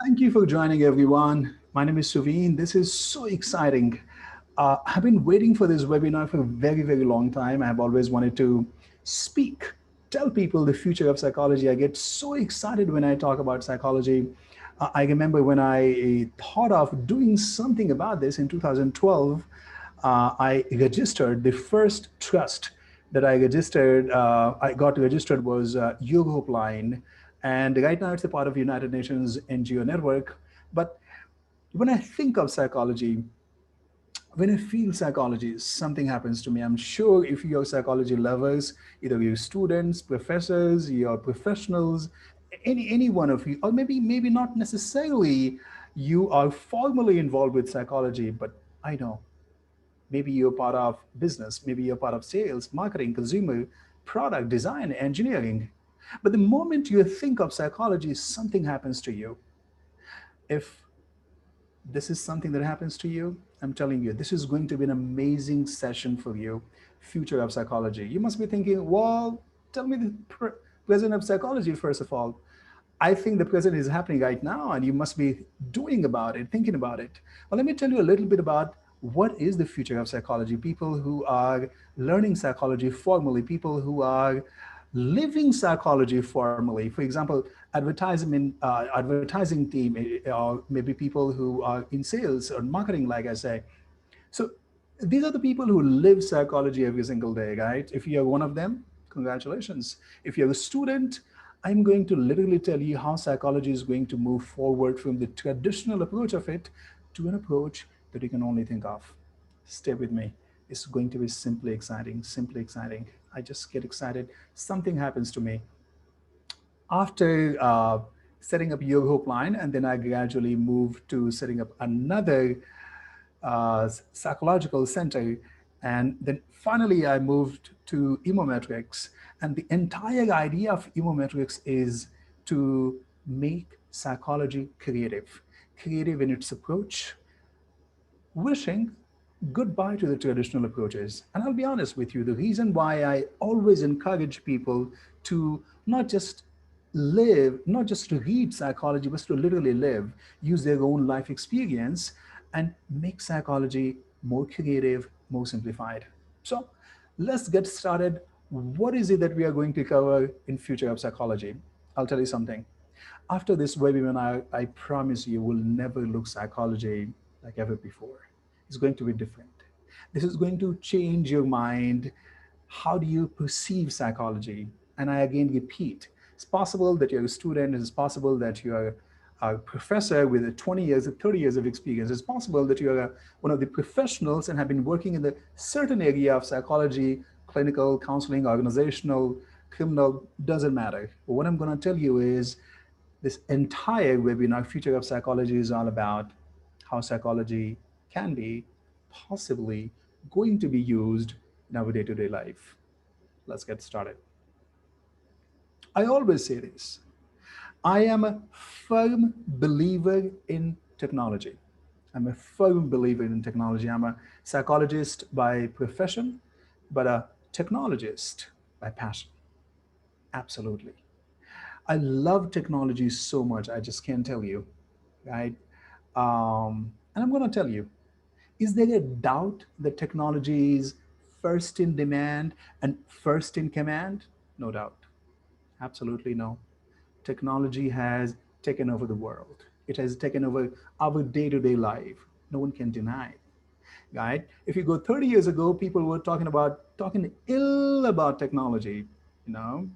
Thank you for joining, everyone. My name is Suveen. This is so exciting. I've been waiting for this webinar for a very, very long time. I have always wanted to speak, tell people the future of psychology. I get so excited when I talk about psychology. I remember when I thought of doing something about this in 2012, I registered the first trust that I got registered was Europeline. And right now it's a part of United Nations NGO network. But when I think of psychology, when I feel psychology, something happens to me. I'm sure if you're psychology lovers, either you're students, professors, you're professionals, any one of you, or maybe not necessarily you are formally involved with psychology, but I know maybe you're part of business, maybe you're part of sales, marketing, consumer, product design, engineering. But the moment you think of psychology, something happens to you. If this is something that happens to you, I'm telling you, this is going to be an amazing session for you. Future of psychology. You must be thinking, well, tell me the present of psychology, first of all. I think the present is happening right now, and you must be doing about it, thinking about it. Well, let me tell you a little bit about what is the future of psychology. People who are learning psychology formally, people who are living psychology formally. For example, advertising team, or maybe people who are in sales or marketing, like I say. So these are the people who live psychology every single day, right? If you're one of them, congratulations. If you're a student, I'm going to literally tell you how psychology is going to move forward from the traditional approach of it to an approach that you can only think of. Stay with me. It's going to be simply exciting, simply exciting. I just get excited. Something happens to me after setting up Yoga Hope Line, and then I gradually moved to setting up another psychological center. And then finally, I moved to Emometrics. And the entire idea of Emometrics is to make psychology creative, creative in its approach, wishing goodbye to the traditional approaches. And I'll be honest with you, the reason why I always encourage people to not just live, not just to read psychology, but to literally live, use their own life experience, and make psychology more creative, more simplified. So let's get started. What is it that we are going to cover in Future of Psychology? I'll tell you something. After this webinar, I promise you will never look psychology like ever before. It's going to be different. This is going to change your mind. How do you perceive psychology? And I again repeat, it's possible that you're a student, it's possible that you're a professor with 20 years or 30 years of experience. It's possible that you're one of the professionals and have been working in the certain area of psychology, clinical, counseling, organizational, criminal, doesn't matter. But what I'm going to tell you is this entire webinar, Future of Psychology, is all about how psychology can be possibly going to be used in our day-to-day life. Let's get started. I always say this. I am a firm believer in technology. I'm a firm believer in technology. I'm a psychologist by profession, but a technologist by passion. Absolutely. I love technology so much, I just can't tell you, right? And I'm going to tell you, is there a doubt that technology is first in demand and first in command? No doubt. Absolutely no. Technology has taken over the world. It has taken over our day-to-day life. No one can deny it, right? If you go 30 years ago, people were talking ill about technology,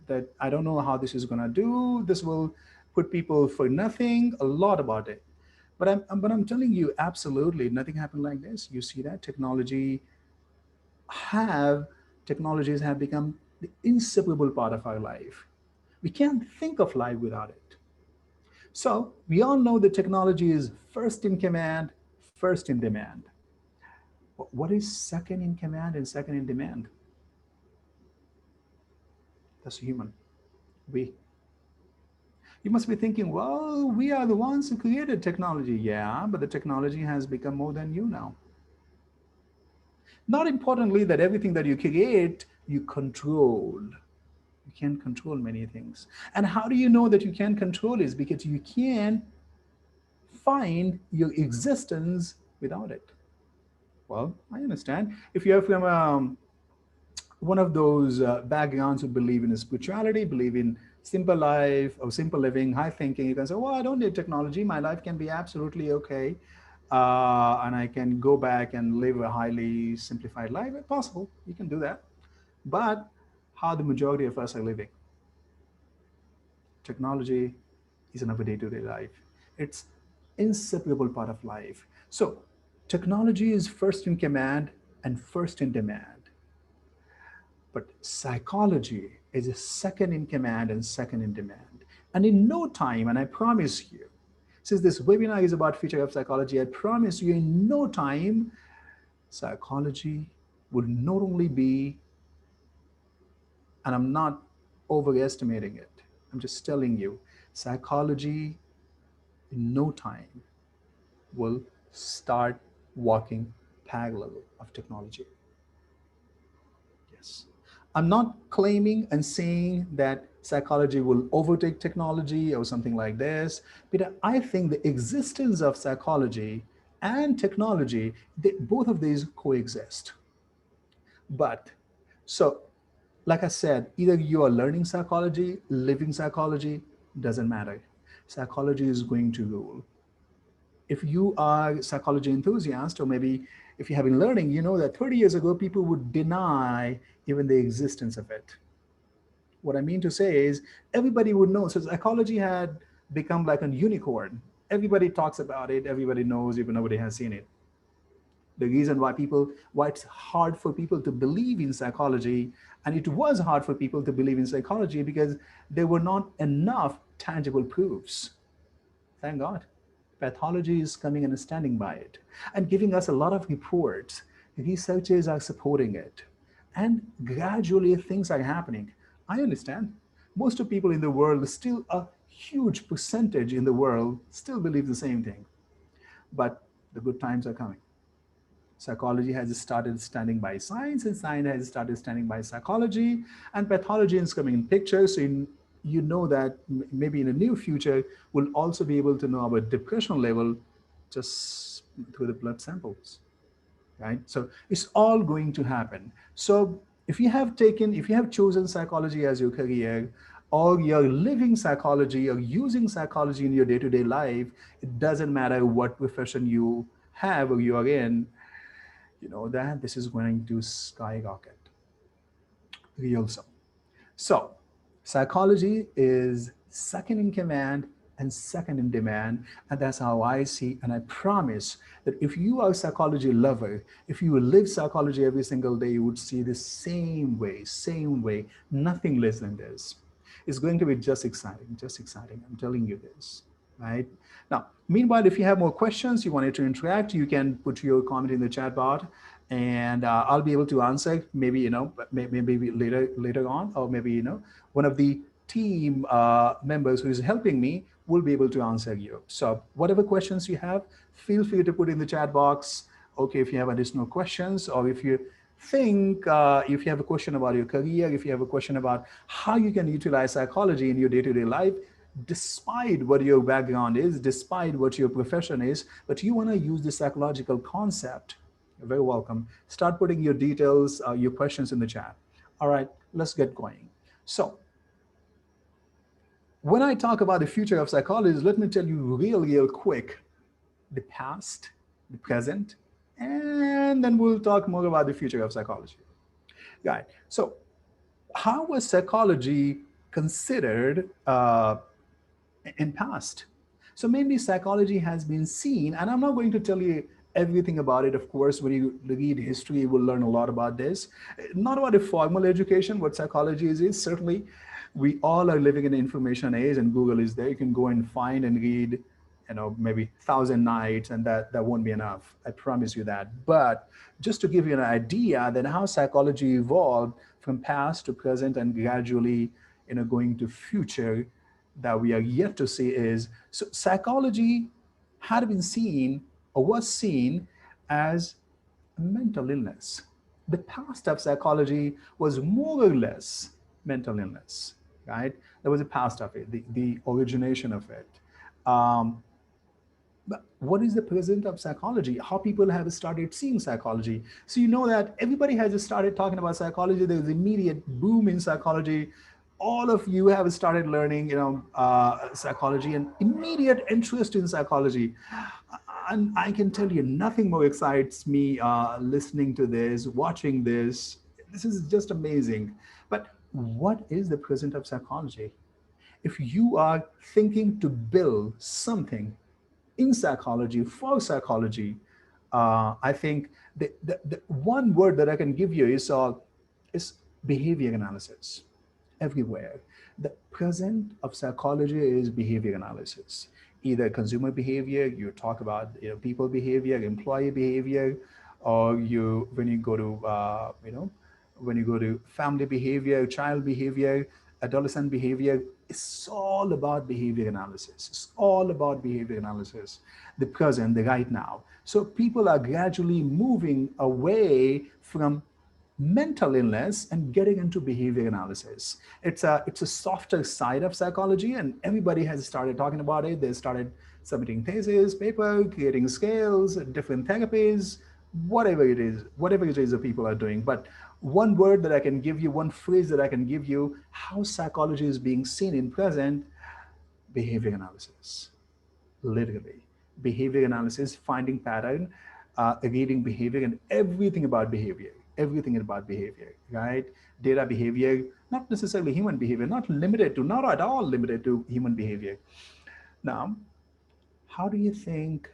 that I don't know how this is going to do. This will put people for nothing, a lot about it. But I'm telling you, absolutely nothing happened like this. You see that have technologies have become the inseparable part of our life. We can't think of life without it. So we all know that technology is first in command, first in demand. What is second in command and second in demand? That's human. We. You must be thinking, well, we are the ones who created technology. Yeah, but the technology has become more than you now. Not importantly, that everything that you create, you control. You can control many things. And how do you know that you can control it? Because you can find your existence without it. Well, I understand. If you're from one of those backgrounds who believe in spirituality, believe in simple life or simple living, high thinking, you can say, well, I don't need technology. My life can be absolutely okay. And I can go back and live a highly simplified life. It's possible. You can do that. But how the majority of us are living, technology is in our day-to-day life. It's inseparable part of life. So technology is first in command and first in demand. But psychology is a second in command and second in demand. And in no time, and I promise you, since this webinar is about future of psychology, I promise you in no time, psychology would not only be, and I'm not overestimating it, I'm just telling you, psychology in no time will start walking parallel of technology. Yes. I'm not claiming and saying that psychology will overtake technology or something like this, but I think the existence of psychology and technology, both of these coexist. But so, like I said, either you are learning psychology, living psychology, doesn't matter. Psychology is going to rule. If you are a psychology enthusiast, or maybe if you have been learning, you know that 30 years ago, people would deny even the existence of it. What I mean to say is everybody would know. So psychology had become like a unicorn. Everybody talks about it, everybody knows, even nobody has seen it. The reason why it's hard for people to believe in psychology, and it was hard for people to believe in psychology because there were not enough tangible proofs. Thank God. Pathology is coming and standing by it and giving us a lot of reports. Researchers are supporting it. And gradually things are happening. I understand. Most of people in the world, still a huge percentage in the world, still believe the same thing. But the good times are coming. Psychology has started standing by science, and science has started standing by psychology, and pathology is coming in picture. So you know that maybe in the near future, we'll also be able to know our depression level just through the blood samples, right? So it's all going to happen. So if you have chosen psychology as your career, or you're living psychology or using psychology in your day-to-day life, it doesn't matter what profession you have or you are in, you know that this is going to skyrocket real soon. So psychology is second in command and second in demand, and that's how I see. And I promise that if you are a psychology lover, if you live psychology every single day, you would see the same way, nothing less than this. It's going to be just exciting, just exciting. I'm telling you this, right? Now, meanwhile, if you have more questions, you wanted to interact, you can put your comment in the chat bar, and I'll be able to answer. Maybe maybe later on, or maybe one of the team members who is helping me will be able to answer you. So whatever questions you have, feel free to put in the chat box. Okay, if you have additional questions, or if you think if you have a question about your career, if you have a question about how you can utilize psychology in your day-to-day life, despite what your background is, despite what your profession is, but you want to use the psychological concept, you're very welcome. Start putting your details, your questions in the chat. All right, let's get going. So when I talk about the future of psychology, let me tell you real quick the past, the present, and then we'll talk more about the future of psychology. Right. So how was psychology considered in past? So mainly psychology has been seen, and I'm not going to tell you everything about it. Of course, when you read history, you will learn a lot about this. Not about a formal education, what psychology is. Certainly, we all are living in the information age, and Google is there. You can go and find and read, maybe 1,000 nights, and that won't be enough. I promise you that. But just to give you an idea, then how psychology evolved from past to present and gradually, going to future that we are yet to see is, so psychology had been seen or was seen as a mental illness. The past of psychology was more or less mental illness, right? There was a past of it, the origination of it. Um, But what is the present of psychology? How people have started seeing psychology? So you know that everybody has started talking about psychology. There's immediate boom in psychology. All of you have started learning, psychology and immediate interest in psychology. And I can tell you, nothing more excites me listening to this, watching this. This is just amazing. But what is the present of psychology? If you are thinking to build something in psychology, for psychology, I think the one word that I can give you is behavior analysis. Everywhere. The present of psychology is behavior analysis. Either consumer behavior, you talk about people behavior, employee behavior, or you when you go to when you go to family behavior, child behavior, adolescent behavior, it's all about behavior analysis. It's all about behavior analysis, the present, the right now. So people are gradually moving away from mental illness and getting into behavior analysis. It's a softer side of psychology, and everybody has started talking about it. They started submitting thesis, paper, creating scales, different therapies, whatever it is that people are doing. But one word that I can give you, one phrase that I can give you, how psychology is being seen in present: behavior analysis. Literally, behavior analysis, finding pattern, reading behavior, and everything about behavior, right? Data behavior, not necessarily human behavior, not at all limited to human behavior. Now, how do you think,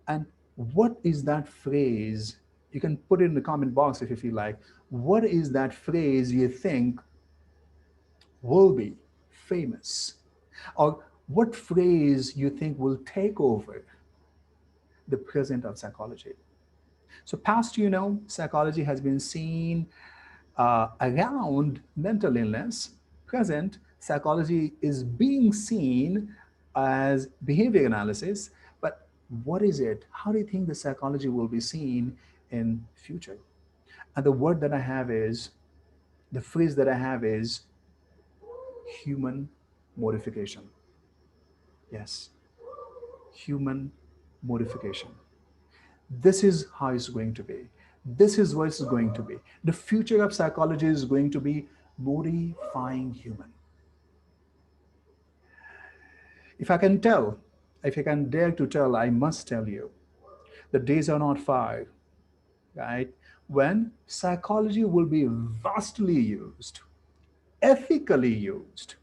and what is that phrase? You can put it in the comment box if you feel like. What is that phrase you think will be famous? Or what phrase you think will take over the present of psychology? So, past, psychology has been seen around mental illness. Present, psychology is being seen as behavior analysis. But what is it? How do you think the psychology will be seen in future? And the phrase that I have is human modification. Yes, human modification. This is how it's going to be. This is what it's going to be. The future of psychology is going to be modifying human. If I can tell, if I can dare to tell, I must tell you, the days are not far, right? When psychology will be vastly used, ethically used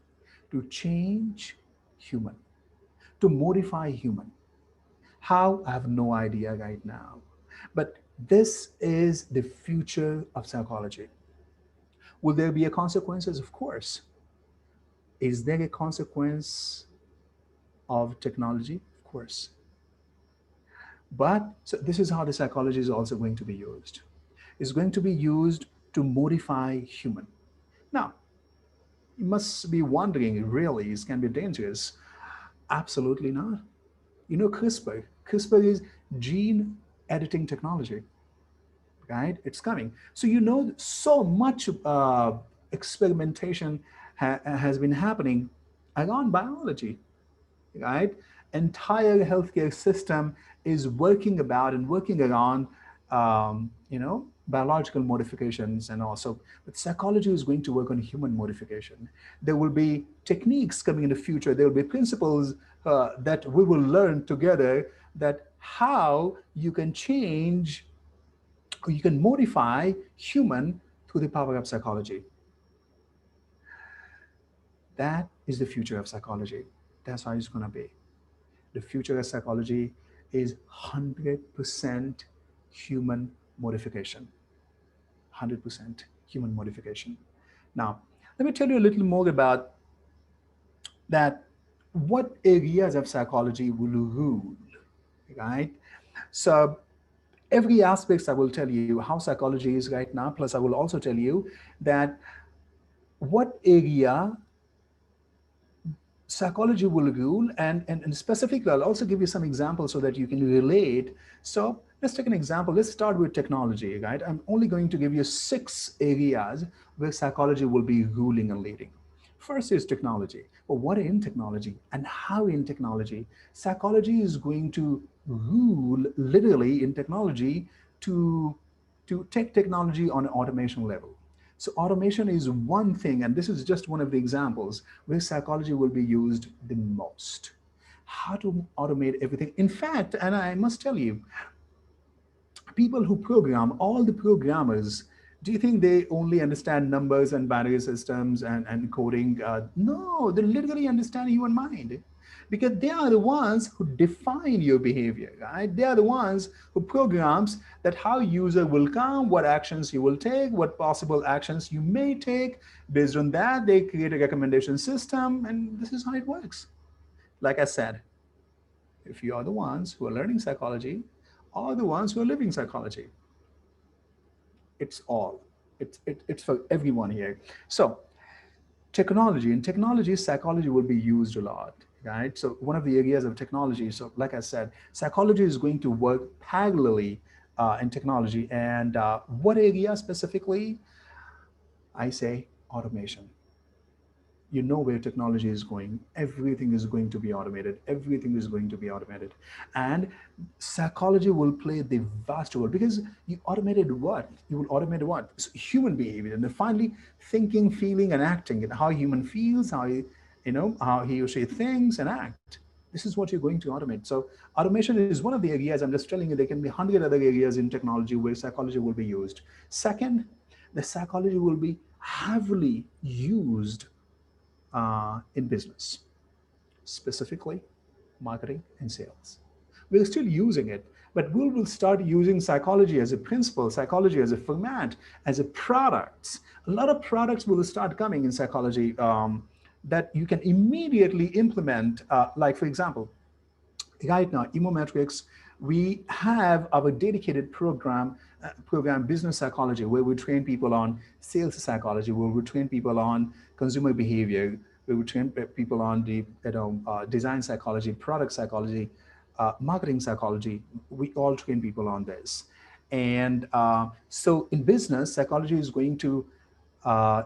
to change human, to modify human. How? I have no idea right now. But this is the future of psychology. Will there be a consequences? Of course. Is there a consequence of technology? Of course. But so this is how the psychology is also going to be used. It's going to be used to modify human. Now, you must be wondering, really, it can be dangerous. Absolutely not. You know CRISPR. CRISPR is gene editing technology, right? It's coming. So you know so much experimentation has been happening around biology, right? Entire healthcare system is working about and working around, biological modifications, and also, but psychology is going to work on human modification. There will be techniques coming in the future. There will be principles that we will learn together, that how you can change, or you can modify human through the power of psychology. That is the future of psychology. That's how it's going to be. The future of psychology is 100% human modification. 100% human modification. Now, let me tell you a little more about that. What areas of psychology will rule, right? So, every aspect I will tell you how psychology is right now, plus I will also tell you that what area psychology will rule, and specifically I'll also give you some examples so that you can relate. So let's take an example. Let's start with technology, right? I'm only going to give you 6 areas where psychology will be ruling and leading. First is technology. But what in technology and how in technology? Psychology is going to rule literally in technology to, to take technology on an automation level. So automation is one thing, and this is just one of the examples where psychology will be used the most. How to automate everything. In fact, and I must tell you, people who program, all the programmers, do you think they only understand numbers and binary systems and coding? No, they literally understand human mind, because they are the ones who define your behavior, right? They are the ones who programs that how user will come, what actions you will take, what possible actions you may take. Based on that, they create a recommendation system, and this is how it works. Like I said, if you are the ones who are learning psychology, or the ones who are living psychology, it's all. It's for everyone here. So technology, in technology, psychology will be used a lot, right? So one of the areas of technology, so like I said, psychology is going to work parallelly in technology. And what area specifically? I say automation. You know where technology is going. Everything is going to be automated. Everything is going to be automated. And psychology will play the vast role, because you automated what? You will automate what? So human behavior. And then finally, thinking, feeling, and acting, and how human feels, how he, how he or she thinks and act. This is what you're going to automate. So automation is one of the areas. I'm just telling you, there can be 100 other areas in technology where psychology will be used. Second, the psychology will be heavily used in business, specifically marketing and sales. We're still using it, but we will start using psychology as a principle, psychology as a format, as a product. A lot of products will start coming in psychology that you can immediately implement. Like, for example, right now, Emometrics, we have our dedicated program business psychology, where we train people on sales psychology, where we train people on consumer behavior, where we train people on the design psychology, product psychology, marketing psychology. We all train people on this. And so in business, psychology is going to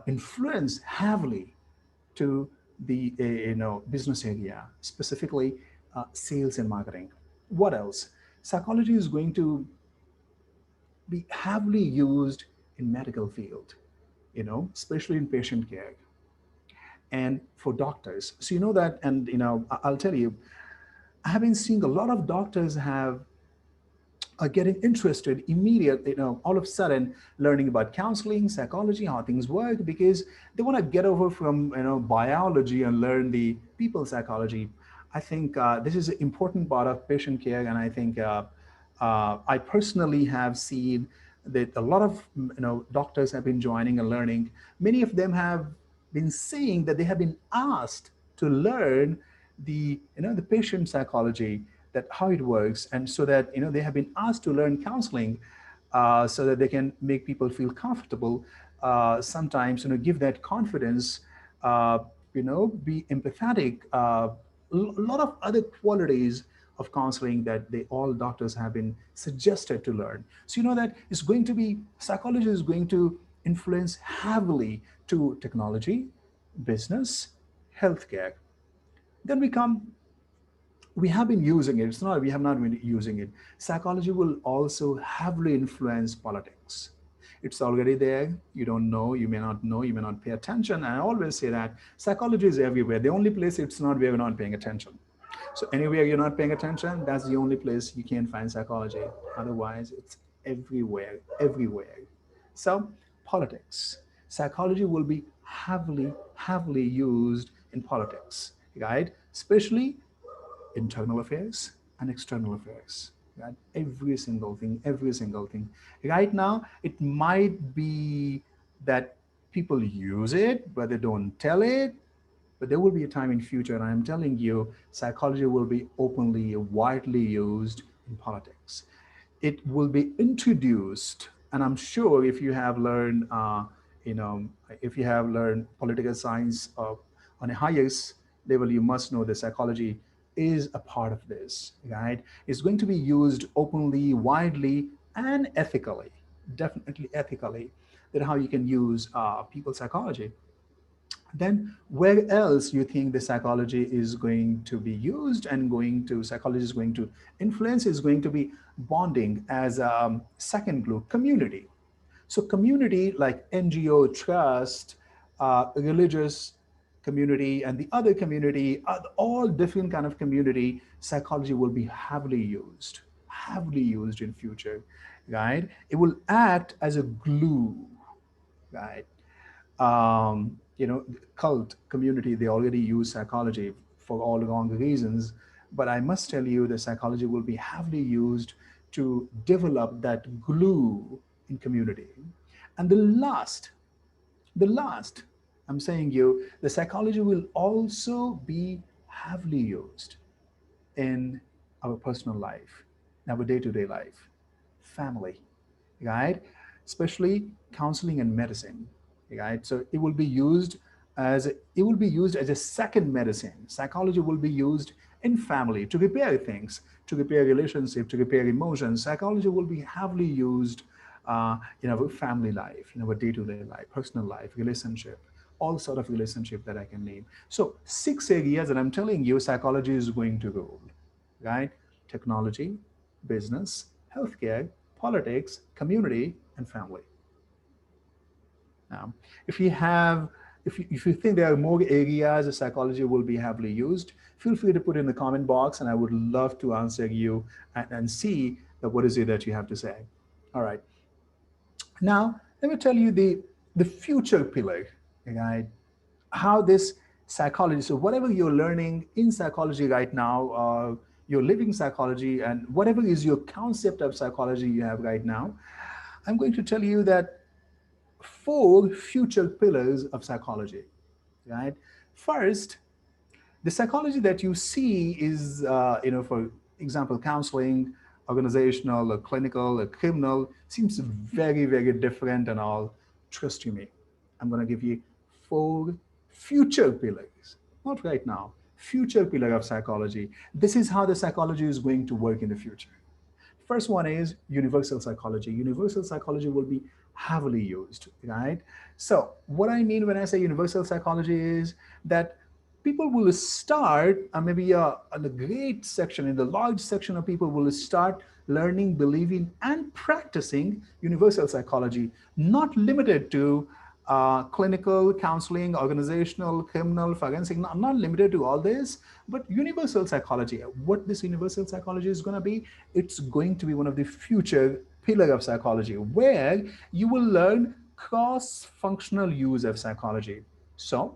influence heavily to the business area, specifically sales and marketing. What else? Psychology is going to be heavily used in medical field, especially in patient care and for doctors. So you know that, and I'll tell you, I have been seeing a lot of doctors are getting interested immediately, all of a sudden learning about counseling, psychology, how things work, because they want to get over from biology and learn the people psychology. I think this is an important part of patient care, and I think I personally have seen that a lot of doctors have been joining and learning. Many of them have been saying that they have been asked to learn the patient psychology, that how it works, and so that they have been asked to learn counseling, so that they can make people feel comfortable. Sometimes give that confidence, be empathetic. A lot of other qualities of counseling that they all doctors have been suggested to learn. So that it's going to be, psychology is going to influence heavily to technology, business, healthcare. Then we have been using it. It's not we have not been using it. Psychology will also heavily influence politics. It's already there. You don't know, you may not know, you may not pay attention. And I always say that psychology is everywhere. The only place it's not, where we're not paying attention. So anywhere you're not paying attention, that's the only place you can find psychology. Otherwise, it's everywhere, everywhere. So politics, psychology will be heavily used in politics, right? Especially internal affairs and external affairs. Right? Every single thing, every single thing. Right now, it might be that people use it, but they don't tell it. But there will be a time in future, and I'm telling you, psychology will be openly, widely used in politics. It will be introduced, and I'm sure if you have learned, you know, if you have learned political science on a highest level, you must know that psychology is a part of this, right? It's going to be used openly, widely, and ethically, definitely ethically, that how you can use people psychology. Then where else you think the psychology is going to be used and going to psychology is going to influence is going to be bonding as a second glue, community. So community like NGO, trust, religious community, and the other community, all different kind of community, psychology will be heavily used in future, right? It will act as a glue, right? Cult community, they already use psychology for all wrong reasons. But I must tell you that psychology will be heavily used to develop that glue in community. And the last, I'm saying you, the psychology will also be heavily used in our personal life, in our day-to-day life, family, right? Especially counseling and medicine, right? So it will be used as a second medicine. Psychology will be used in family to repair things, to repair relationship, to repair emotions. Psychology will be heavily used in our family life, in our day-to-day life, personal life, relationship, all sort of relationship that I can name. So 6 areas that I'm telling you psychology is going to rule, right? Technology, business, healthcare, politics, community, and family. Now, if you have, if you think there are more areas of psychology will be heavily used, feel free to put in the comment box, and I would love to answer you and see that what is it that you have to say. All right. Now, let me tell you the future pillar, right? How this psychology, so whatever you're learning in psychology right now, you're living psychology, and whatever is your concept of psychology you have right now, I'm going to tell you that four future pillars of psychology, right? First, the psychology that you see is, for example, counseling, organizational, or clinical, or criminal, seems very, very different and all. Trust you me, I'm going to give you four future pillars, not right now, future pillar of psychology. This is how the psychology is going to work in the future. First one is universal psychology. Universal psychology will be heavily used, right? So, what I mean when I say universal psychology is that people will start, maybe in the great section, in the large section of people will start learning, believing, and practicing universal psychology, not limited to clinical, counseling, organizational, criminal, forensic, not limited to all this, but universal psychology. What this universal psychology is going to be, it's going to be one of the future pillar of psychology where you will learn cross-functional use of psychology. So,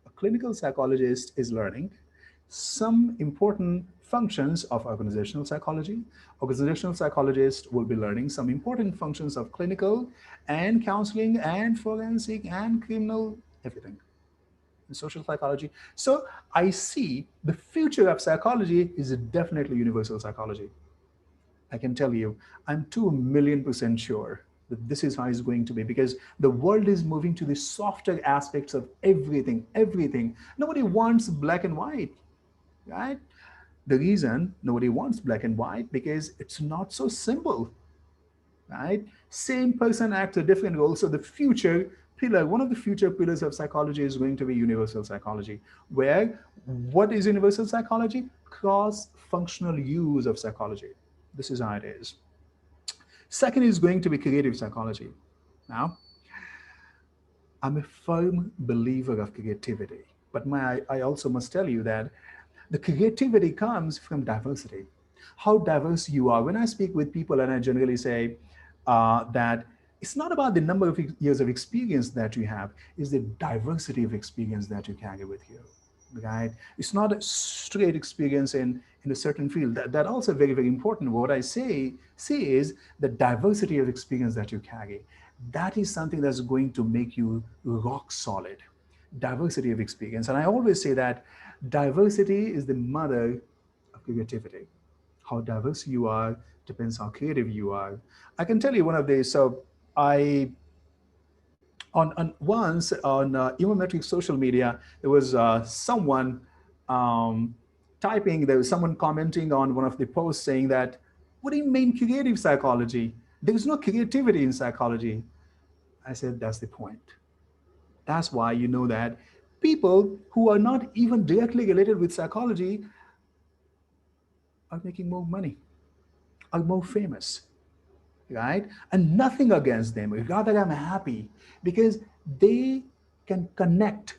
a clinical psychologist is learning some important functions of organizational psychology. Organizational psychologists will be learning some important functions of clinical and counseling and forensic and criminal, everything in social psychology. So I see the future of psychology is definitely universal psychology. I can tell you, I'm 2,000,000% sure that this is how it's going to be because the world is moving to the softer aspects of everything, everything. Nobody wants black and white, right? The reason nobody wants black and white because it's not so simple, right? Same person acts a different role. So the future pillar, one of the future pillars of psychology is going to be universal psychology, where what is universal psychology? Cross-functional use of psychology. This is how it is. Second is going to be creative psychology. Now, I'm a firm believer of creativity, but I also must tell you that the creativity comes from diversity. How diverse you are. When I speak with people, and I generally say that it's not about the number of years of experience that you have, it's the diversity of experience that you carry with you. Right? It's not a straight experience in a certain field. That also very, very important. What I say is the diversity of experience that you carry. That is something that's going to make you rock solid. Diversity of experience. And I always say that diversity is the mother of creativity. How diverse you are depends how creative you are. I can tell you one of these. So I on once on Emometric social media, there was someone um, typing. There was someone commenting on one of the posts saying that, "What do you mean creative psychology? There is no creativity in psychology." I said, "That's the point. That's why you know that people who are not even directly related with psychology are making more money, are more famous, right? And nothing against them. Rather, I'm happy because they can connect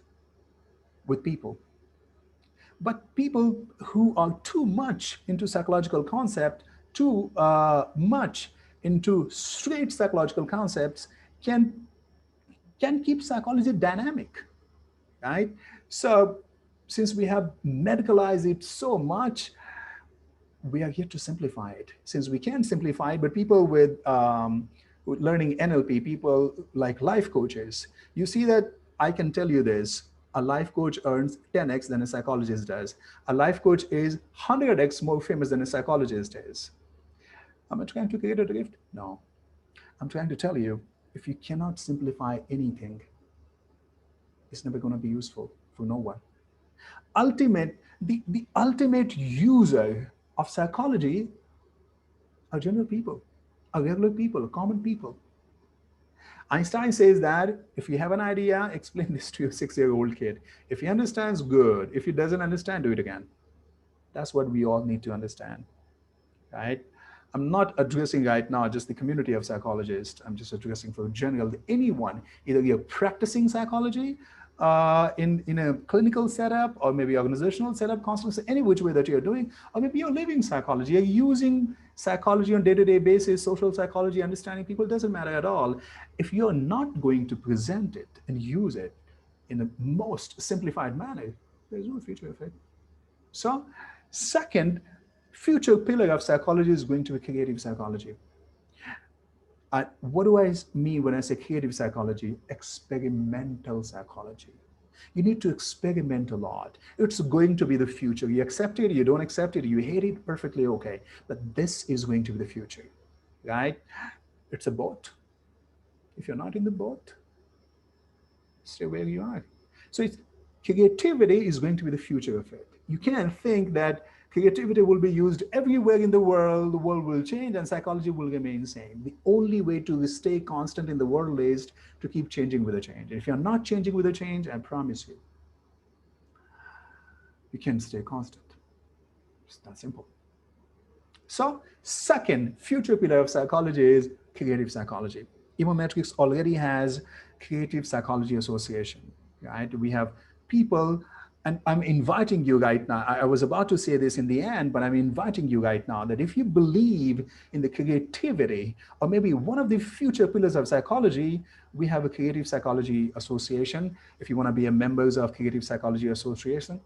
with people. But people who are too much into psychological concept, too much into straight psychological concepts, can can keep psychology dynamic, right? So, since we have medicalized it so much, we are here to simplify it. Since we can simplify it, but people with learning NLP, people like life coaches, you see that I can tell you this: a life coach earns 10x than a psychologist does. A life coach is 100x more famous than a psychologist is. Am I trying to create a drift? No. I'm trying to tell you, if you cannot simplify anything, it's never going to be useful for no one. The ultimate user of psychology are general people, are regular people, common people. Einstein says that if you have an idea, explain this to your 6-year-old kid. If he understands, good. If he doesn't understand, do it again. That's what we all need to understand, right? I'm not addressing right now just the community of psychologists. I'm just addressing for general anyone. Either you're practicing psychology in a clinical setup, or maybe organizational setup, constantly, any which way that you're doing, or maybe you're living psychology. You're using psychology on day-to-day basis, social psychology, understanding people, doesn't matter at all. If you're not going to present it and use it in the most simplified manner, there's no future of it. So, second, future pillar of psychology is going to be creative psychology. What do I mean when I say creative psychology? Experimental psychology. You need to experiment a lot. It's going to be the future. You accept it, you don't accept it, you hate it, perfectly okay. But this is going to be the future, right? It's a boat. If you're not in the boat, stay where you are. So it's, creativity is going to be the future of it. You can't think that creativity will be used everywhere in the world will change and psychology will remain the same. The only way to stay constant in the world is to keep changing with the change. If you're not changing with the change, I promise you, you can stay constant. It's that simple. So, second future pillar of psychology is creative psychology. Emometrics already has Creative Psychology Association, right? We have people, and I'm inviting you right now. I was about to say this in the end, but I'm inviting you right now that if you believe in the creativity, or maybe one of the future pillars of psychology, we have a Creative Psychology Association. If you want to be a members of Creative Psychology Association,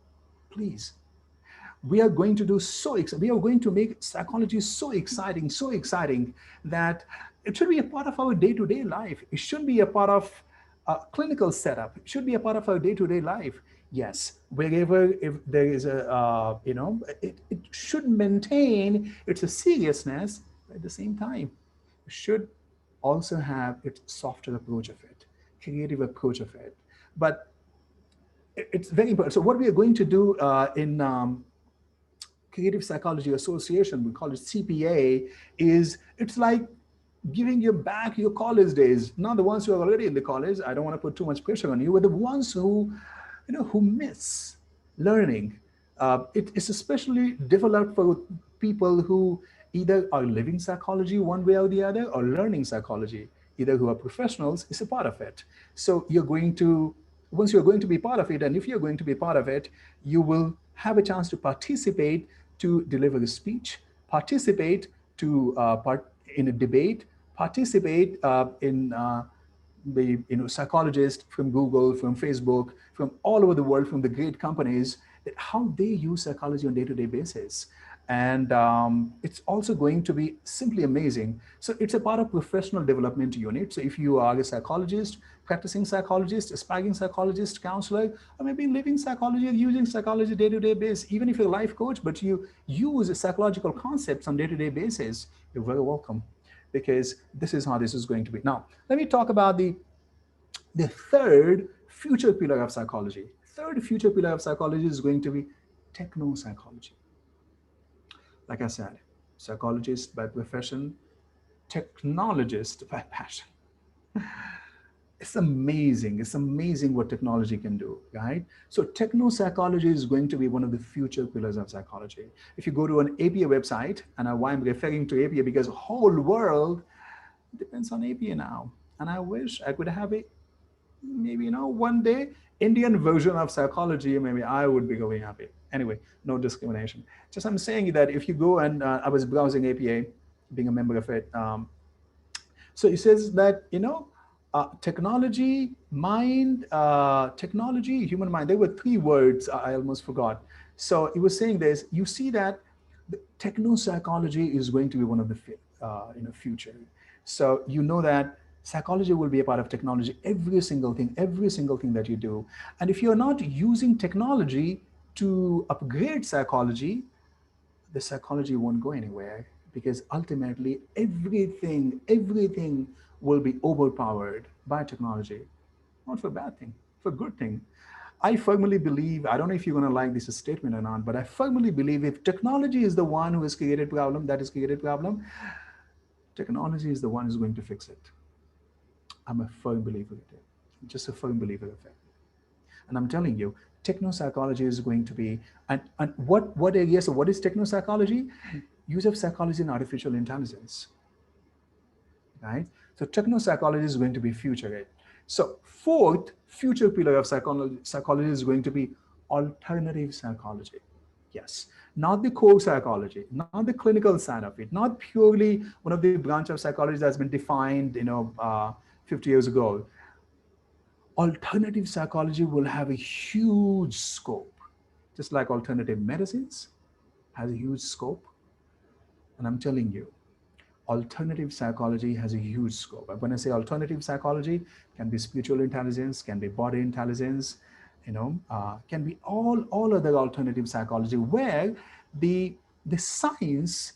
please, we are going to do we are going to make psychology so exciting that it should be a part of our day-to-day life. It should be a part of a clinical setup. It should be a part of our day-to-day life. Yes, wherever, if there is a it should maintain its seriousness, but at the same time it should also have its softer approach of it, creative approach of it. But it's very important. So what we are going to do in Creative Psychology Association, we call it CPA, is it's like giving you back your college days. Not the ones who are already in the college. I don't want to put too much pressure on you, but the ones who, who miss learning. It is especially developed for people who either are living psychology one way or the other, or learning psychology, either who are professionals. It's a part of it. So you're going to, once you're going to be part of it, and if you're going to be part of it, you will have a chance to participate, to deliver a speech, participate to in a debate, participate in the psychologists from Google, from Facebook, from all over the world, from the great companies, that how they use psychology on day-to-day basis. And it's also going to be simply amazing. So it's a part of professional development unit. So if you are a psychologist, practicing psychologist, aspiring psychologist, counselor, or maybe living psychology or using psychology day-to-day basis, even if you're a life coach, but you use psychological concepts on day-to-day basis, you're very welcome, because this is how this is going to be. Now, let me talk about the third future pillar of psychology. Third future pillar of psychology is going to be techno-psychology. Like I said, psychologist by profession, technologist by passion. It's amazing. It's amazing what technology can do, right? So techno-psychology is going to be one of the future pillars of psychology. If you go to an APA website, and why I'm referring to APA, because the whole world depends on APA now. And I wish I could have a, maybe, one day, Indian version of psychology, maybe I would be really happy. Anyway, no discrimination. Just I'm saying that if you go and I was browsing APA, being a member of it, so it says that, technology, human mind. There were three words I almost forgot. So it was saying this. You see that the techno psychology is going to be one of the future. So you know that psychology will be a part of technology. Every single thing that you do, and if you're not using technology to upgrade psychology, the psychology won't go anywhere, because ultimately everything will be overpowered by technology. Not for bad thing, for good thing. I firmly believe, I don't know if you're going to like this statement or not, but I firmly believe if technology is the one who has created problem, technology is the one who's going to fix it. I'm a firm believer of it. Just a firm believer of it. And I'm telling you, techno-psychology is going to be, and what areas, so what is techno-psychology? Use of psychology and artificial intelligence, right? So techno-psychology is going to be future, right? So fourth future pillar of psychology is going to be alternative psychology. Yes, not the core psychology, not the clinical side of it, not purely one of the branch of psychology that's been defined, 50 years ago. Alternative psychology will have a huge scope, just like alternative medicines has a huge scope. And I'm telling you, alternative psychology has a huge scope. When I say alternative psychology, can be spiritual intelligence, can be body intelligence, can be all other alternative psychology where the science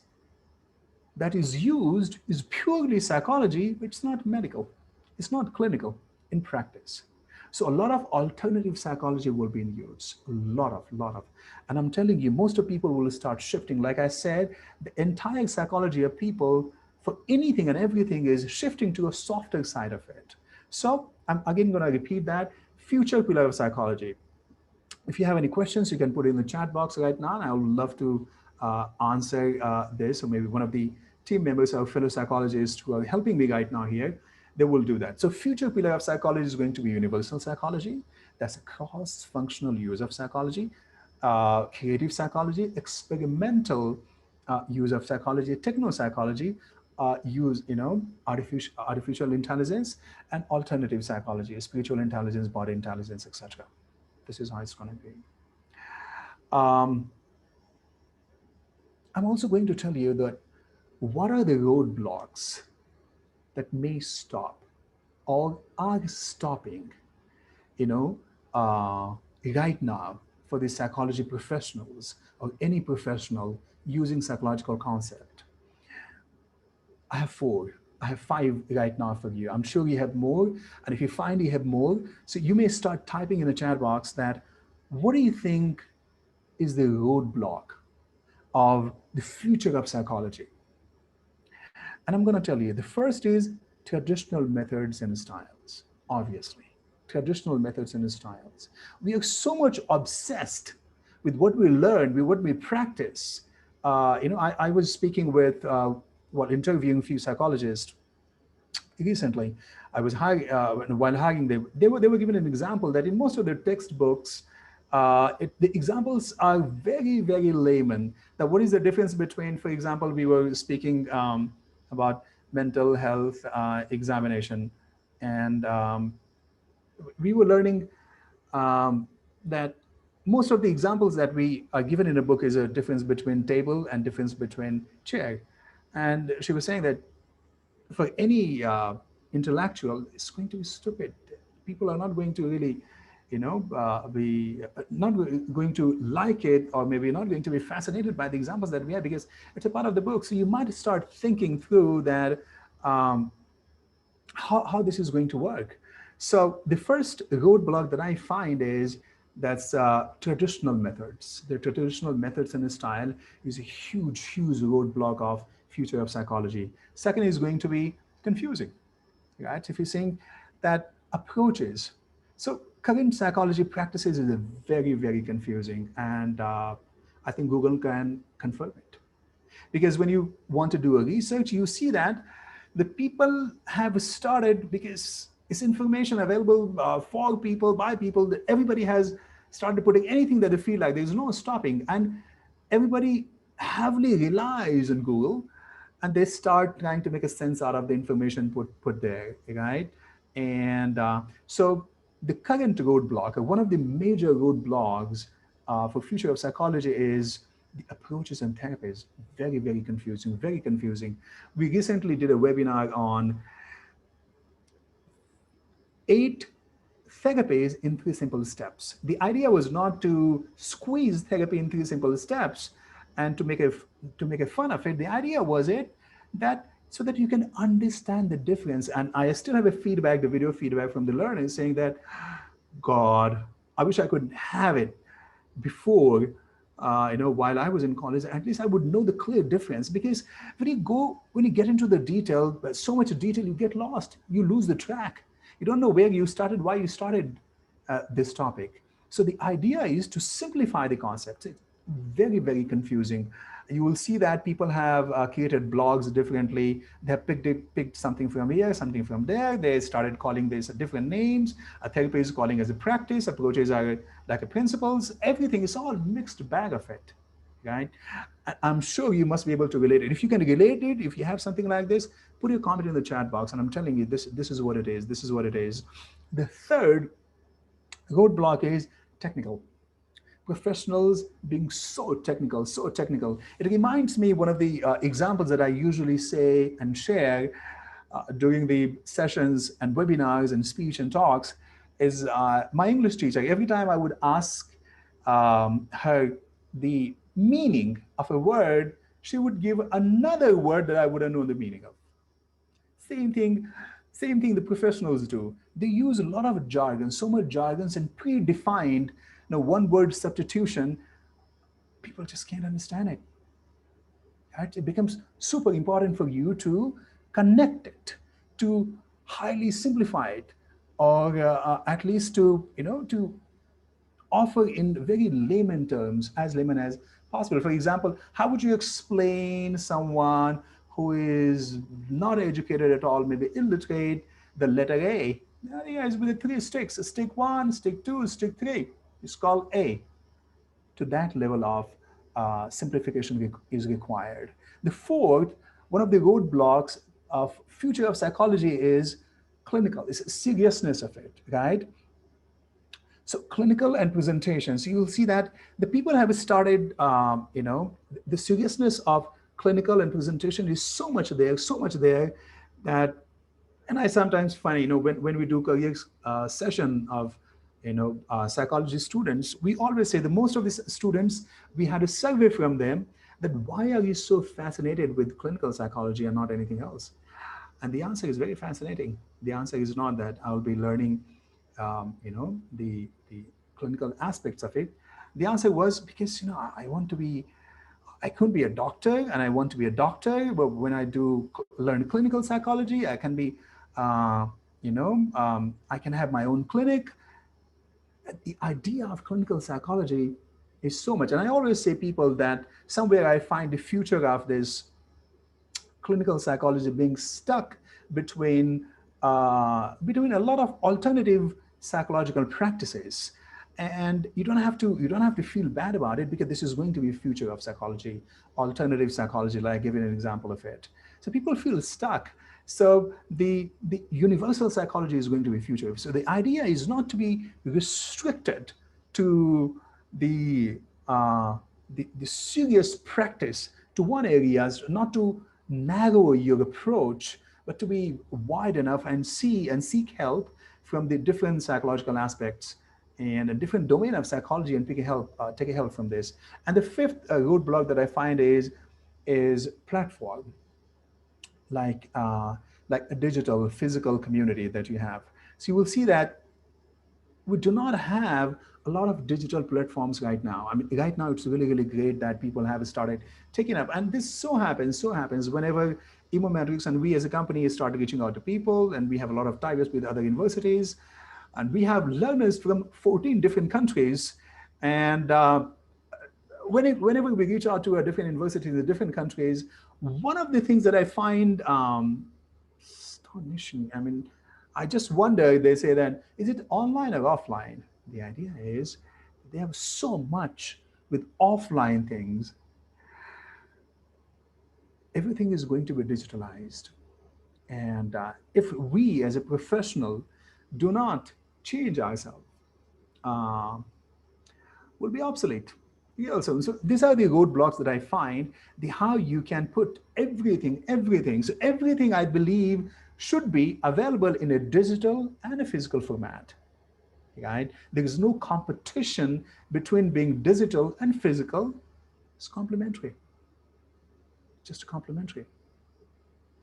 that is used is purely psychology, it's not medical, it's not clinical in practice. So a lot of alternative psychology will be in use, a lot of. And I'm telling you, most of people will start shifting. Like I said, the entire psychology of people for anything and everything is shifting to a softer side of it. So I'm again going to repeat that future pillar of psychology. If you have any questions, you can put it in the chat box right now, and I would love to answer this, or maybe one of the team members or fellow psychologists who are helping me right now here, they will do that. So future pillar of psychology is going to be universal psychology. That's a cross-functional use of psychology, creative psychology, experimental use of psychology, techno-psychology, use, artificial intelligence, and alternative psychology, spiritual intelligence, body intelligence, etc. This is how it's going to be. Um, I'm also going to tell you that what are the roadblocks that may stop or are stopping, you know, uh, right now for the psychology professionals or any professional using psychological concept. I have four. I have five right now for you. I'm sure you have more. And if you find you have more, so you may start typing in the chat box that what do you think is the roadblock of the future of psychology? And I'm going to tell you the first is traditional methods and styles, obviously. Traditional methods and styles. We are so much obsessed with what we learn, with what we practice. I was speaking with, interviewing a few psychologists recently. I was while hiring them, they were given an example that in most of their textbooks, the examples are very, very layman. That what is the difference between, for example, we were speaking about mental health examination, and we were learning that most of the examples that we are given in a book is a difference between table and difference between chair. And she was saying that for any intellectual, it's going to be stupid. People are not going to really, be not going to like it, or maybe not going to be fascinated by the examples that we have because it's a part of the book. So you might start thinking through that how this is going to work. So the first roadblock that I find is that's traditional methods. The traditional methods and style is a huge roadblock of future of psychology. Second is going to be confusing, right? If you think that approaches. So current psychology practices is very, very confusing, and I think Google can confirm it. Because when you want to do a research, you see that the people have started, because it's information available for people, by people, that everybody has started putting anything that they feel like. There's no stopping, and everybody heavily relies on Google, and they start trying to make a sense out of the information put there, right? And so the current roadblock, or one of the major roadblocks for future of psychology, is the approaches and therapies. Very, very confusing, very confusing. We recently did a webinar on 8 therapies in 3 simple steps. The idea was not to squeeze therapy in 3 simple steps and to make a fun of it. The idea was it that so that you can understand the difference. And I still have a feedback, the video feedback from the learners saying that, God, I wish I could have it before, while I was in college. At least I would know the clear difference, because when you get into the detail, so much detail, you get lost, you lose the track. You don't know where you started, why you started this topic. So the idea is to simplify the concepts. It's very, very confusing. You will see that people have created blogs differently. They have picked something from here, something from there. They started calling this different names. A therapy is calling as a practice. Approaches are like a principles. Everything is all mixed bag of it, right? I'm sure you must be able to relate it. If you can relate it, if you have something like this, put your comment in the chat box, and I'm telling you, this is what it is. This is what it is. The third roadblock is technical. Professionals being so technical, so technical. It reminds me one of the examples that I usually say and share during the sessions and webinars and speech and talks is my English teacher. Every time I would ask her the meaning of a word, she would give another word that I wouldn't know the meaning of. Same thing, same thing the professionals do. They use a lot of jargon, so much jargons and predefined, one word substitution. People just can't understand it. Right? It becomes super important for you to connect it, to highly simplify it, or at least to offer in very layman terms, as layman as possible. For example, how would you explain someone who is not educated at all, maybe illiterate, the letter A? Yeah, it's with the 3 sticks. Stick 1, stick 2, stick 3. It's called A. To that level of simplification is required. The fourth, one of the roadblocks of future of psychology is clinical. It's seriousness of it, right? So clinical and presentations, you will see that the people have started, the seriousness of clinical and presentation is so much there that, and I sometimes find, when we do career session of, psychology students, we always say the most of these students, we had a survey from them that why are you so fascinated with clinical psychology and not anything else? And the answer is very fascinating. The answer is not that I'll be learning, the clinical aspects of it. The answer was because, I want to be, I could be a doctor and I want to be a doctor, but when I do learn clinical psychology, I can be, I can have my own clinic. The idea of clinical psychology is so much. And I always say people that somewhere I find the future of this clinical psychology being stuck between a lot of alternative psychological practices. And you don't have to feel bad about it, because this is going to be a future of psychology, alternative psychology, like giving an example of it. So people feel stuck. So the universal psychology is going to be future. So the idea is not to be restricted to the the serious practice to one area, not to narrow your approach, but to be wide enough and seek help from the different psychological aspects and a different domain of psychology, and take a help from this. And the fifth roadblock that I find is platform, like a digital physical community that you have. So you will see that we do not have a lot of digital platforms right now. I mean, right now it's really, really great that people have started taking up. And this so happens whenever Emometrics and we as a company start reaching out to people, and we have a lot of ties with other universities, and we have learners from 14 different countries. And whenever we reach out to a different university in the different countries, one of the things that I find astonishing, I mean, I just wonder, they say that, is it online or offline? The idea is they have so much with offline things. Everything is going to be digitalized. And if we as a professional do not change ourselves, uh, will be obsolete. Yeah, so these are the roadblocks that I find, the how you can put everything. So everything I believe should be available in a digital and a physical format, right? There is no competition between being digital and physical. It's complementary, just complementary,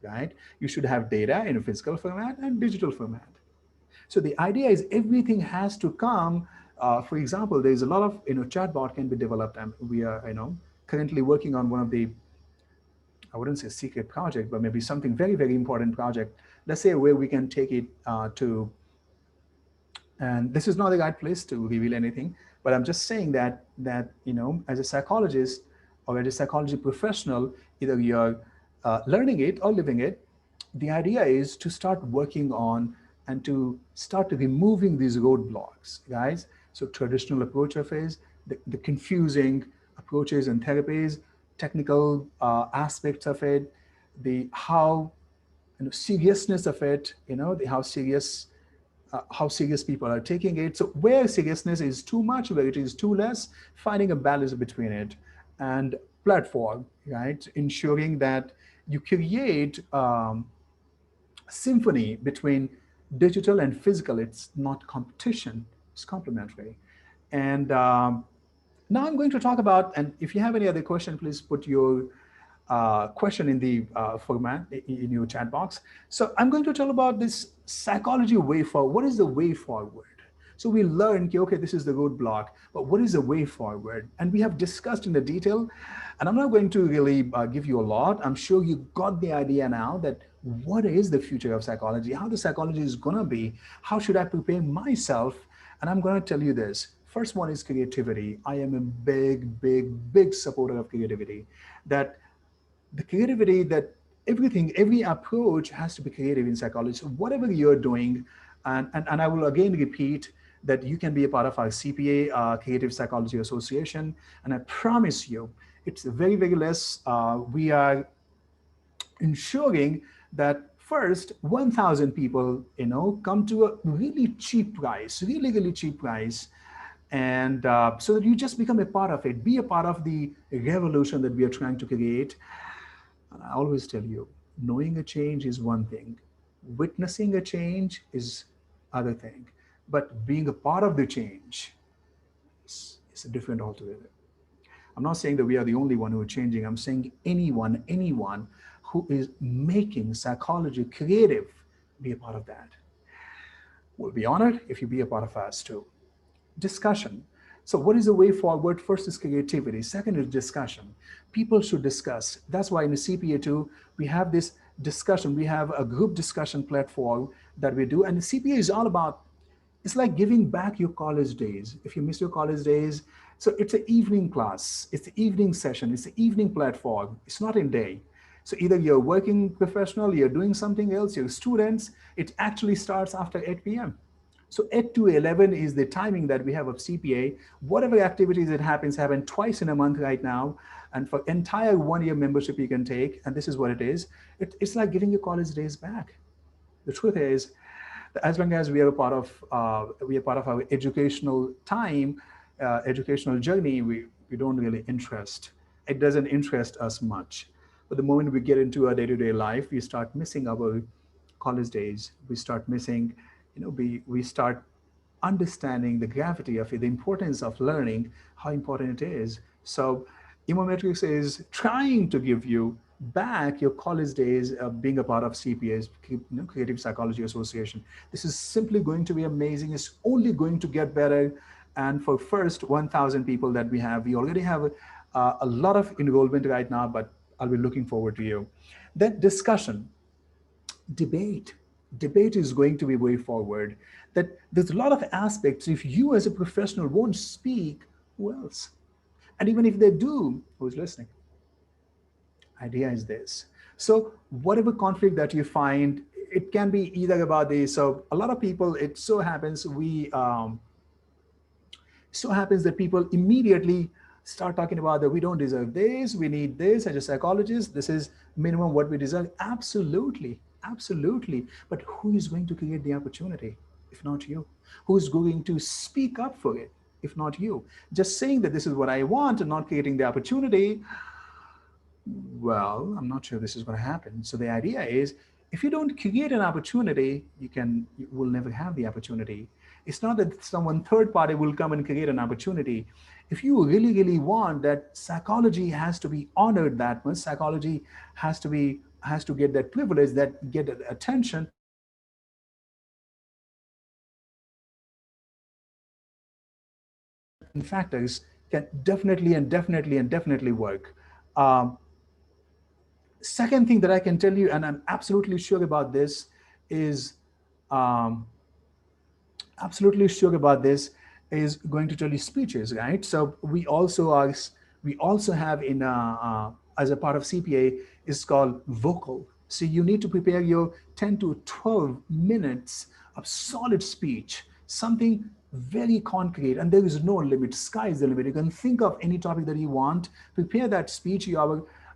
right? You should have data in a physical format and digital format. So the idea is everything has to come. For example, there's a lot of chatbot can be developed, and we are currently working on one of the, I wouldn't say secret project, but maybe something very very important project. Let's say where we can take it to, and this is not the right place to reveal anything, but I'm just saying that as a psychologist or as a psychology professional, either you're learning it or living it, the idea is to start working on and to start removing these roadblocks, guys. So traditional approach of is the confusing approaches and therapies, technical aspects of it, the how seriousness of it, the how serious people are taking it. So where seriousness is too much, where it is too less, finding a balance between it, and platform, right? Ensuring that you create symphony between digital and physical. It's not competition, it's complementary. And now I'm going to talk about, and if you have any other question, please put your question in the format in your chat box. So I'm going to tell about this psychology way forward. What is the way forward? So we learned, okay, this is the roadblock, but what is the way forward? And we have discussed in the detail, and I'm not going to really give you a lot. I'm sure you got the idea now that what is the future of psychology, how the psychology is going to be, how should I prepare myself? And I'm going to tell you this. First one is creativity. I am a big supporter of creativity. That the creativity that every approach has to be creative in psychology. So whatever you're doing, and I will again repeat that you can be a part of our CPA, Creative Psychology Association, and I promise you, it's very, very less. We are ensuring that first 1,000 people, come to a really cheap price, really cheap price, and so that you just become a part of it, be a part of the revolution that we are trying to create. And I always tell you, knowing a change is one thing, witnessing a change is other thing, but being a part of the change is a different altogether. I'm not saying that we are the only one who are changing. I'm saying anyone who is making psychology creative, be a part of that. We'll be honored if you be a part of us too. Discussion. So, what is the way forward? First is creativity. Second is discussion. People should discuss. That's why in the CPA2, we have this discussion. We have a group discussion platform that we do. And the CPA is all about, it's like giving back your college days. If you miss your college days, so it's an evening class, it's the evening session, it's the evening platform. It's not in day. So either you're working professional, you're doing something else, you're students, it actually starts after 8 p.m. So 8 to 11 is the timing that we have of CPA. Whatever activities it happen twice in a month right now. And for entire 1 year membership you can take, and this is what it is. It's like giving your college days back. The truth is, as long as we are a part of our educational time, educational journey, we don't really interest. It doesn't interest us much. But the moment we get into our day-to-day life, we start missing our college days. We start missing, we start understanding the gravity of it, the importance of learning, how important it is. So Emometrics is trying to give you back your college days being a part of CPA's, Creative Psychology Association. This is simply going to be amazing. It's only going to get better. And for first 1,000 people that we have, we already have a lot of enrollment right now, but I'll be looking forward to you. That discussion, debate, debate is going to be way forward. That there's a lot of aspects. If you as a professional won't speak, who else? And even if they do, who's listening? Idea is this. So whatever conflict that you find, it can be either about this. So a lot of people, it so happens that people immediately start talking about that we don't deserve this, we need this as a psychologist, this is minimum what we deserve. Absolutely, absolutely. But who is going to create the opportunity if not you? Who is going to speak up for it if not you? Just saying that this is what I want and not creating the opportunity, well, I'm not sure this is going to happen. So the idea is, if you don't create an opportunity, you will never have the opportunity. It's not that someone third party will come and create an opportunity. If you really, really want that, psychology has to be honored that much. Psychology has to get that privilege, that get that attention. Factors can definitely work. Um, Second thing that I can tell you, and I'm absolutely sure about this, is um, absolutely sure about this is going to tell you speeches, right? So we also have in as a part of CPA is called vocal. So you need to prepare your 10 to 12 minutes of solid speech, something very concrete, and there is no limit. Sky is the limit. You can think of any topic that you want, prepare that speech.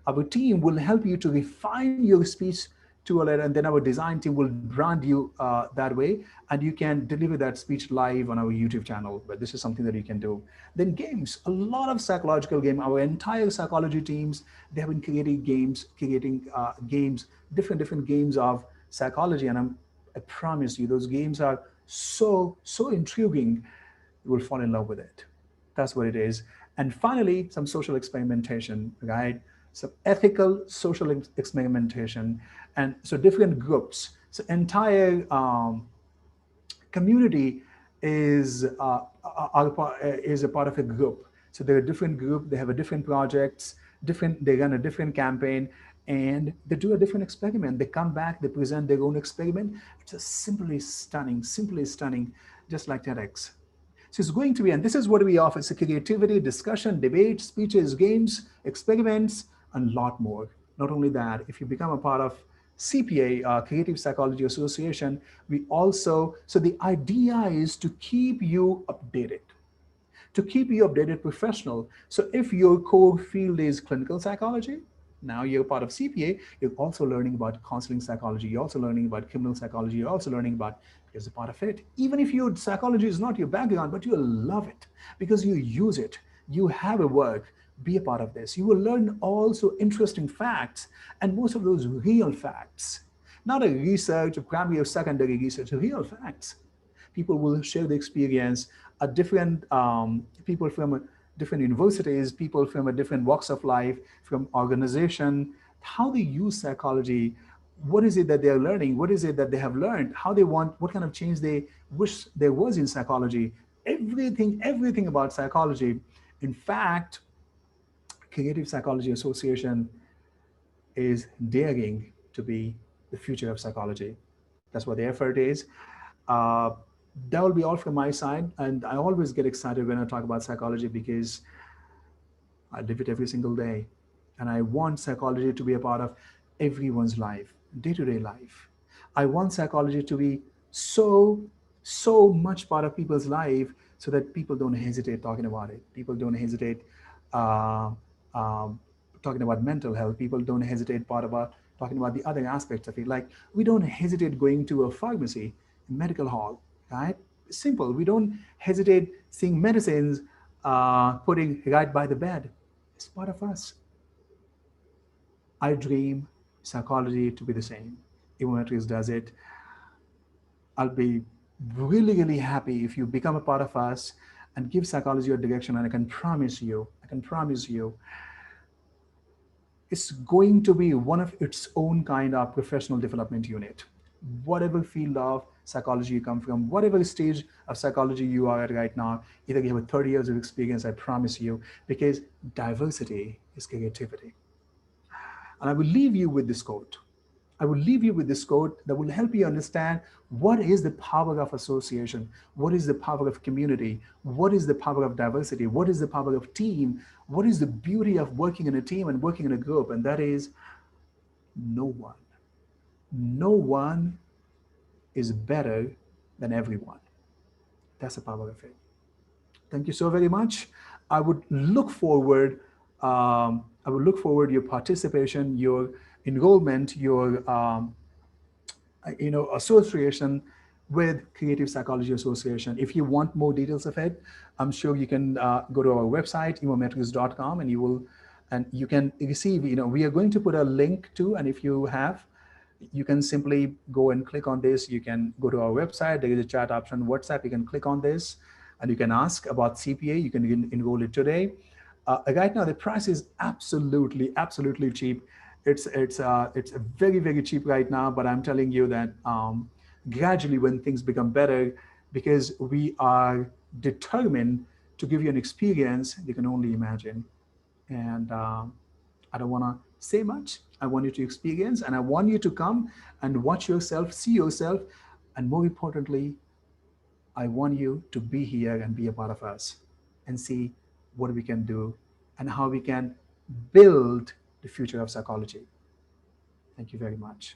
Our team will help you to refine your speech to a letter, and then our design team will brand you that way, and you can deliver that speech live on our YouTube channel. But this is something that you can do. Then games, a lot of psychological game. Our entire psychology teams, they have been creating games, different games of psychology, and I promise you, those games are so intriguing. You will fall in love with it. That's what it is. And finally, some social experimentation, right? So ethical social experimentation, and so different groups. So entire community is is a part of a group. So they're a different group. They have a different projects. Different. They run a different campaign, and they do a different experiment. They come back. They present their own experiment. It's just simply stunning, just like TEDx. So it's going to be, and this is what we offer: it's a creativity, discussion, debate, speeches, games, experiments, and a lot more. Not only that, if you become a part of CPA, Creative Psychology Association, we also, so the idea is to keep you updated professional. So if your core field is clinical psychology, now you're part of CPA, you're also learning about counseling psychology, you're also learning about criminal psychology, you're also learning about, because a part of it. Even if your psychology is not your background, but you love it because you use it, you have a work, be a part of this. You will learn also interesting facts, and most of those real facts, not a research, a primary or secondary research, real facts. People will share the experience. A different people from different universities, people from a different walks of life, from organization, how they use psychology, what is it that they're learning, what is it that they have learned, how they want, what kind of change they wish there was in psychology. Everything about psychology. In fact, Creative Psychology Association is daring to be the future of psychology. That's what the effort is. Uh, that will be all from my side. And I always get excited when I talk about psychology because I live it every single day. And I want psychology to be a part of everyone's life, day to day life. I want psychology to be so much part of people's life so that people don't hesitate talking about it. People don't hesitate uh, um, talking about mental health. People don't hesitate part about talking about the other aspects of it. Like we don't hesitate going to a pharmacy, medical hall, right? Simple. We don't hesitate seeing medicines putting right by the bed. It's part of us. I dream psychology to be the same. Emometrics does it. I'll be really happy if you become a part of us and give psychology a direction. And I can promise you, is going to be one of its own kind of professional development unit. Whatever field of psychology you come from, whatever stage of psychology you are at right now, either you have 30 years of experience, I promise you, because diversity is creativity. And I will leave you with this quote. I will leave you with this quote that will help you understand what is the power of association, what is the power of community, what is the power of diversity, what is the power of team, what is the beauty of working in a team and working in a group, and that is no one. No one is better than everyone. That's the power of it. Thank you so very much. I would look forward. I would look forward your participation, your enrollment, your association with Creative Psychology Association. If you want more details of it, I'm sure you can go to our website emometrics.com, and you can receive. We are going to put a link to, and if you have, you can simply go and click on this. You can go to our website. There is a chat option, WhatsApp. You can click on this, and you can ask about CPA. You can enroll it today. Right now, the price is absolutely cheap. It's very cheap right now. But I'm telling you that gradually, when things become better, because we are determined to give you an experience you can only imagine. And I don't want to say much. I want you to experience, and I want you to come and watch yourself, see yourself, and more importantly, I want you to be here and be a part of us and see what we can do and how we can build the future of psychology. Thank you very much.